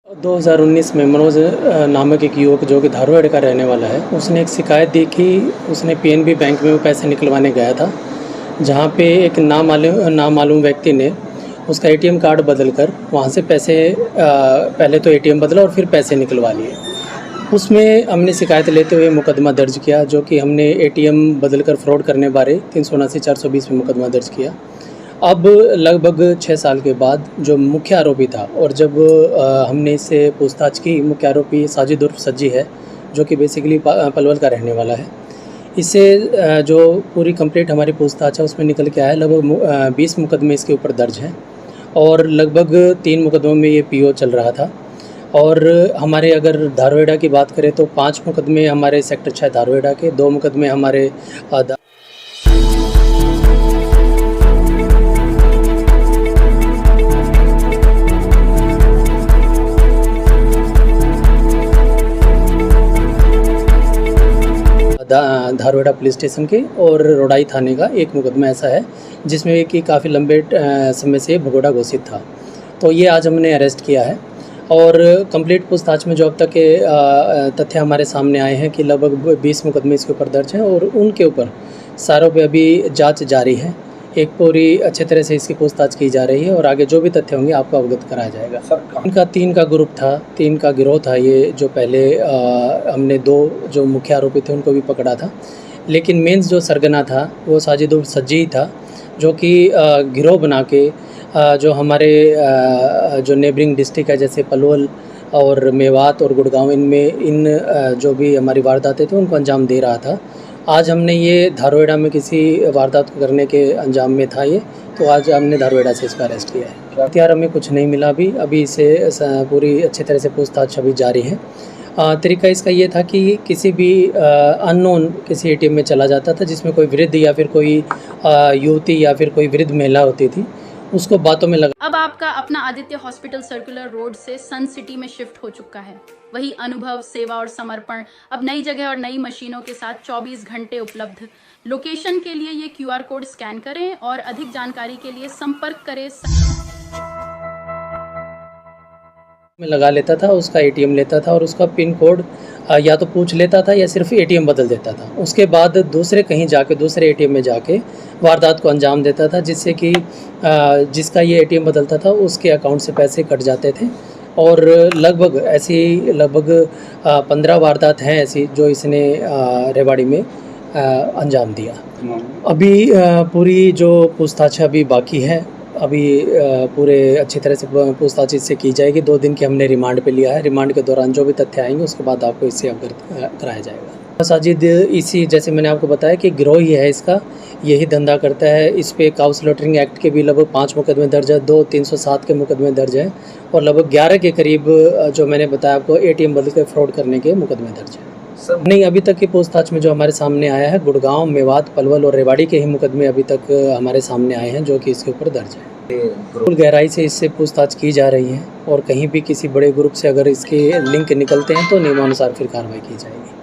2019 में मनोज नामक एक युवक जो कि धारवाड़ का रहने वाला है, उसने एक शिकायत दी कि उसने पीएनबी बैंक में वो पैसे निकलवाने गया था, जहां पे एक नामालूम व्यक्ति ने उसका एटीएम कार्ड बदलकर वहां से पैसे पहले तो एटीएम बदला और फिर पैसे निकलवा लिए। उसमें हमने शिकायत लेते हुए मुकदमा दर्ज किया, जो कि हमने एटीएम बदलकर फ्रॉड करने बारे 379/420 में मुकदमा दर्ज किया। अब लगभग 6 साल के बाद जो मुख्य आरोपी था, और जब हमने इससे पूछताछ की, मुख्य आरोपी साजिद उर्फ सज्जी है, जो कि बेसिकली पलवल का रहने वाला है। इससे जो पूरी कंप्लीट हमारी पूछताछ है उसमें निकल के आया लगभग 20 मुकदमे इसके ऊपर दर्ज हैं, और लगभग 3 मुकदमों में ये पीओ चल रहा था। और हमारे अगर धारवाड़ा की बात करें तो 5 मुकदमे हमारे सेक्टर 6 धारवाड़ा के, 2 मुकदमे हमारे धारवाड़ा पुलिस स्टेशन के, और रोडाई थाने का एक मुकदमा ऐसा है जिसमें कि काफ़ी लंबे समय से भगोड़ा घोषित था। तो ये आज हमने अरेस्ट किया है, और कंप्लीट पूछताछ में जो अब तक के तथ्य हमारे सामने आए हैं कि लगभग 20 मुकदमे इसके ऊपर दर्ज हैं, और उनके ऊपर सारों पे अभी जांच जारी है। एक पूरी अच्छे तरह से इसकी पूछताछ की जा रही है, और आगे जो भी तथ्य होंगे आपको अवगत कराया जाएगा। इनका 3 का ग्रुप था, 3 का गिरोह था ये, जो पहले हमने 2 जो मुख्य आरोपी थे उनको भी पकड़ा था, लेकिन मेंस जो सरगना था वो साजिद उर्फ सज्जी था, जो कि गिरोह बना के जो हमारे जो नेबरिंग डिस्ट्रिक्ट है जैसे पलवल और मेवात और गुड़गांव, इनमें जो भी हमारी वारदातें थी उनको अंजाम दे रहा था। आज हमने ये धारवाड़ा में किसी वारदात को करने के अंजाम में था ये, तो आज हमने धारवाड़ा से इसका अरेस्ट किया है। हथियार हमें कुछ नहीं मिला अभी इसे पूरी अच्छी तरह से पूछताछ अभी जारी है। तरीका इसका ये था कि किसी भी अननोन किसी एटीएम में चला जाता था जिसमें कोई वृद्ध या फिर कोई युवती या फिर कोई वृद्ध महिला होती थी, उसको बातों में लगा। अब आपका अपना आदित्य हॉस्पिटल सर्कुलर रोड से सन सिटी में शिफ्ट हो चुका है। वही अनुभव, सेवा और समर्पण अब नई जगह और नई मशीनों के साथ 24 घंटे उपलब्ध। लोकेशन के लिए ये क्यूआर कोड स्कैन करें और अधिक जानकारी के लिए संपर्क करें। में लगा लेता था, उसका एटीएम लेता था और उसका पिन कोड या तो पूछ लेता था या सिर्फ एटीएम बदल देता था। उसके बाद दूसरे एटीएम में जाके वारदात को अंजाम देता था, जिससे कि जिसका ये एटीएम बदलता था उसके अकाउंट से पैसे कट जाते थे। और लगभग 15 वारदात हैं ऐसी जो इसने रेवाड़ी में अंजाम दिया। अभी पूरी जो पूछताछ अभी बाकी है, अभी पूरे अच्छी तरह से पूछताछ इससे की जाएगी। 2 दिन की हमने रिमांड पे लिया है। रिमांड के दौरान जो भी तथ्य आएंगे उसके बाद आपको इससे अवगत कराया जाएगा। साजिद इसी, जैसे मैंने आपको बताया कि गिरोह ही है इसका, यही धंधा करता है। इस पे काउ स्लॉटरिंग एक्ट के भी लगभग 5 मुकदमे दर्ज है, 2 307 के मुकदमे दर्ज हैं, और लगभग 11 के करीब जो मैंने बताया आपको एटीएम बदल के फ्रॉड करने के मुकदमे दर्ज हैं। नहीं, अभी तक की पूछताछ में जो हमारे सामने आया है, गुड़गांव, मेवात, पलवल और रेवाड़ी के ही मुकदमे अभी तक हमारे सामने आए हैं, जो कि इसके ऊपर दर्ज है। फुल गहराई से इससे पूछताछ की जा रही है, और कहीं भी किसी बड़े ग्रुप से अगर इसके लिंक निकलते हैं तो नियमानुसार फिर कार्रवाई की जाएगी।